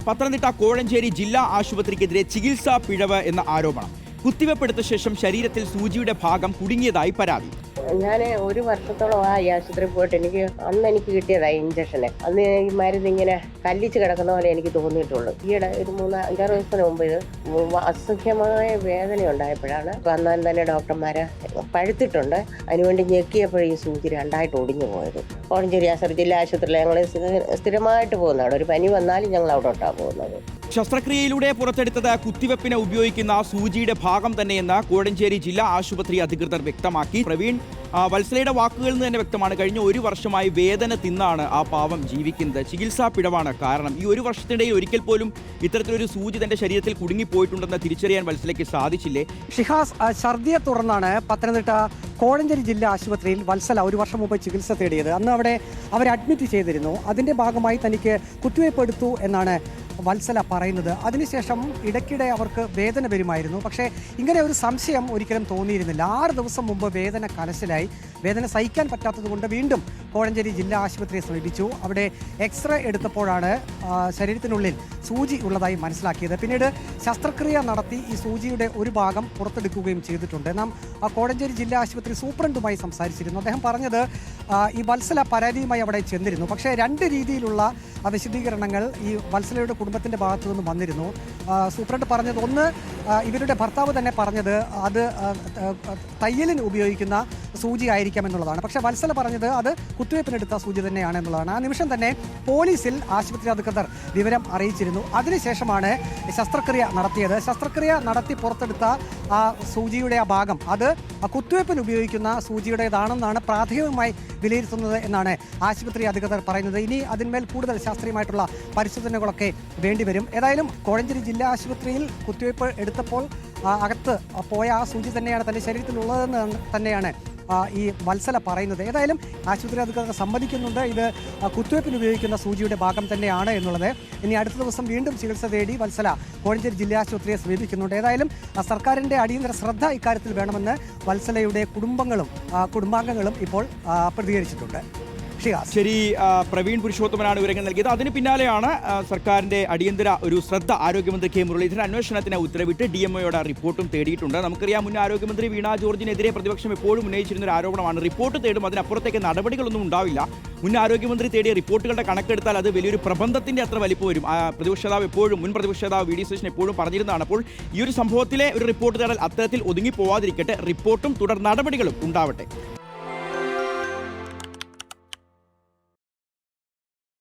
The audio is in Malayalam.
പത്തനംതിട്ട കോഴഞ്ചേരി ജില്ലാ ആശുപത്രിക്കെതിരെ ചികിത്സാ പിഴവ് എന്ന ആരോപണം. കുത്തിവെപ്പെടുത്ത ശേഷം ശരീരത്തിൽ സൂചിയുടെ ഭാഗം കുടുങ്ങിയതായി പരാതി. ഞാൻ ഒരു വർഷത്തോളമായി ആശുപത്രിയിൽ പോയിട്ട് അന്ന് കിട്ടിയതായി ഇഞ്ചക്ഷന്. അന്ന് ഈ മരുന്ന് ഇങ്ങനെ കല്ലിച്ച് കിടക്കുന്ന പോലെ എനിക്ക് തോന്നിയിട്ടുള്ളൂ. ഈയിടെ ഒരു 5-6 ദിവസത്തിന് മുമ്പ് ഇത് അസഹ്യമായ വേദന ഉണ്ടായപ്പോഴാണ് വന്നാൽ തന്നെ ഡോക്ടർമാരെ പഴുത്തിട്ടുണ്ട്, അതിനുവേണ്ടി ഞെക്കിയപ്പോൾ ഈ സൂചി രണ്ടായിട്ട് ഒടിഞ്ഞു പോയത്. കോഴഞ്ചേരി ജില്ലാ ആശുപത്രിയിൽ ഞങ്ങൾ സ്ഥിരമായിട്ട് പോകുന്നതാണ്. ഒരു പനി വന്നാലും ഞങ്ങൾ അവിടോട്ടാണ് പോകുന്നത്. ശസ്ത്രക്രിയയിലൂടെ പുറത്തെടുത്തത് കുത്തിവെപ്പിന് ഉപയോഗിക്കുന്ന സൂചിയുടെ ഭാഗം തന്നെയെന്ന് കോഴഞ്ചേരി ജില്ലാ ആശുപത്രി അധികൃതർ വ്യക്തമാക്കി. പ്രവീൺ, വത്സലയുടെ വാക്കുകളിൽ നിന്ന് തന്നെ വ്യക്തമാണ്, കഴിഞ്ഞ ഒരു വർഷമായി വേദന തിന്നാണ് ആ പാവം ജീവിക്കുന്നത്. ചികിത്സാ പിഴവാണ് കാരണം. ഈ ഒരു വർഷത്തിനിടയിൽ ഒരിക്കൽ പോലും ഇത്തരത്തിലൊരു സൂചി തന്റെ ശരീരത്തിൽ കുടുങ്ങിപ്പോയിട്ടുണ്ടെന്ന് തിരിച്ചറിയാൻ വത്സലയ്ക്ക് സാധിച്ചില്ലേ? ഷിഹാസ്, ഛർദിയെ തുടർന്നാണ് പത്തനംതിട്ട കോഴഞ്ചേരി ജില്ലാ ആശുപത്രിയിൽ വത്സല ഒരു വർഷം മുമ്പ് ചികിത്സ തേടിയത്. അന്ന് അവരെ അഡ്മിറ്റ് ചെയ്തിരുന്നു. അതിന്റെ ഭാഗമായി തനിക്ക് കുത്തിവയ്പ് എടുത്തു എന്നാണ് വത്സല പറയുന്നത്. അതിനുശേഷം ഇടയ്ക്കിടെ അവർക്ക് വേദന വരുമായിരുന്നു. പക്ഷേ ഇങ്ങനെ ഒരു സംശയം ഒരിക്കലും തോന്നിയിരുന്നില്ല. 6 ദിവസം മുമ്പ് വേദന കലശലായി. വേദന സഹിക്കാൻ പറ്റാത്തതുകൊണ്ട് വീണ്ടും കോഴഞ്ചേരി ജില്ലാ ആശുപത്രിയെ സമീപിച്ചു. അവിടെ എക്സ്റേ എടുത്തപ്പോഴാണ് ശരീരത്തിനുള്ളിൽ സൂചി ഉള്ളതായി മനസ്സിലാക്കിയത്. പിന്നീട് ശസ്ത്രക്രിയ നടത്തി ഈ സൂചിയുടെ ഒരു ഭാഗം പുറത്തെടുക്കുകയും ചെയ്തിട്ടുണ്ട്. നാം കോഴഞ്ചേരി ജില്ലാ ആശുപത്രി സൂപ്രണ്ടുമായി സംസാരിച്ചിരുന്നു. അദ്ദേഹം പറഞ്ഞത് ഈ വത്സല പരാതിയുമായി അവിടെ ചെന്നിരുന്നു. പക്ഷേ 2 രീതിയിലുള്ള വിശദീകരണങ്ങൾ ഈ വത്സലയുടെ കുടുംബത്തിൻ്റെ ഭാഗത്തു നിന്നും വന്നിരുന്നു. സൂപ്രണ്ട് പറഞ്ഞത്, ഒന്ന്, ഇവരുടെ ഭർത്താവ് തന്നെ പറഞ്ഞത് അത് തയ്യലിന് ഉപയോഗിക്കുന്ന സൂചി ആയിരിക്കാം എന്നുള്ളതാണ്. പക്ഷേ വത്സല പറഞ്ഞത് അത് കുത്തിവയ്പ്പിനെടുത്ത സൂചി തന്നെയാണ് എന്നുള്ളതാണ്. ആ നിമിഷം തന്നെ പോലീസിൽ ആശുപത്രി അധികൃതർ വിവരം അറിയിച്ചിരുന്നു. അതിനുശേഷമാണ് ശസ്ത്രക്രിയ നടത്തിയത്. ശസ്ത്രക്രിയ നടത്തി പുറത്തെടുത്ത ആ സൂചിയുടെ ആ ഭാഗം അത് കുത്തിവയ്പ്പിന് ഉപയോഗിക്കുന്ന സൂചിയുടേതാണെന്നാണ് പ്രാഥമികമായി വിലയിരുത്തുന്നത് എന്നാണ് ആശുപത്രി അധികൃതർ പറയുന്നത്. ഇനി അതിന്മേൽ കൂടുതൽ ശാസ്ത്രീയമായിട്ടുള്ള പരിശോധനകളൊക്കെ വേണ്ടിവരും. ഏതായാലും കോഴഞ്ചേരി ജില്ലാ ആശുപത്രിയിൽ കുത്തിവയ്പ്പ് എടുത്തപ്പോൾ അകത്ത് പോയ ആ സൂചി തന്നെയാണ് തൻ്റെ ശരീരത്തിലുള്ളതെന്ന് തന്നെയാണ് ഈ വത്സല പറയുന്നത്. ഏതായാലും ആശുപത്രി അധികൃതർ സമ്മതിക്കുന്നുണ്ട് ഇത് കുത്തിവയ്പ്പിന് ഉപയോഗിക്കുന്ന സൂചിയുടെ ഭാഗം തന്നെയാണ് എന്നുള്ളത്. ഇനി അടുത്ത ദിവസം വീണ്ടും ചികിത്സ തേടി വത്സല കോഴഞ്ചേരി ജില്ലാ ആശുപത്രിയെ സമീപിക്കുന്നുണ്ട്. ഏതായാലും സർക്കാരിൻ്റെ അടിയന്തര ശ്രദ്ധ ഇക്കാര്യത്തിൽ വേണമെന്ന് വത്സലയുടെ കുടുംബാംഗങ്ങളും ഇപ്പോൾ പ്രതികരിച്ചിട്ടുണ്ട്. ശരി, പ്രവീൺ പുരുഷോത്തമനാണ് വിവരങ്ങൾ നൽകിയത്. അതിന് പിന്നാലെയാണ് സർക്കാരിന്റെ അടിയന്തര ഒരു ശ്രദ്ധ ആരോഗ്യമന്ത്രി കെ മുരളീധരൻ അന്വേഷണത്തിന് ഉത്തരവിട്ട് DMOയുടെ റിപ്പോർട്ടും തേടിയിട്ടുണ്ട്. നമുക്കറിയാം, മുൻ ആരോഗ്യമന്ത്രി വീണ ജോർജിനെതിരെ പ്രതിപക്ഷം എപ്പോഴും ഉന്നയിച്ചിരുന്ന ഒരു ആരോപണമാണ് റിപ്പോർട്ട് തേടും അതിനപ്പുറത്തേക്ക് നടപടികളൊന്നും ഉണ്ടാവില്ല. മുൻ ആരോഗ്യമന്ത്രി തേടിയ റിപ്പോർട്ടുകളുടെ കണക്കെടുത്താൽ അത് വലിയൊരു പ്രബന്ധത്തിന്റെ അത്ര വലിപ്പം വരും. മുൻ പ്രതിപക്ഷ നേതാവ് VD സതീശൻ എപ്പോഴും പറഞ്ഞിരുന്നതാണ്. അപ്പോൾ ഈ ഒരു സംഭവത്തിലെ ഒരു റിപ്പോർട്ട് തേടൽ അത്തരത്തിൽ ഒതുങ്ങി പോവാതിരിക്കട്ടെ, റിപ്പോർട്ടും തുടർ നടപടികളും ഉണ്ടാവട്ടെ.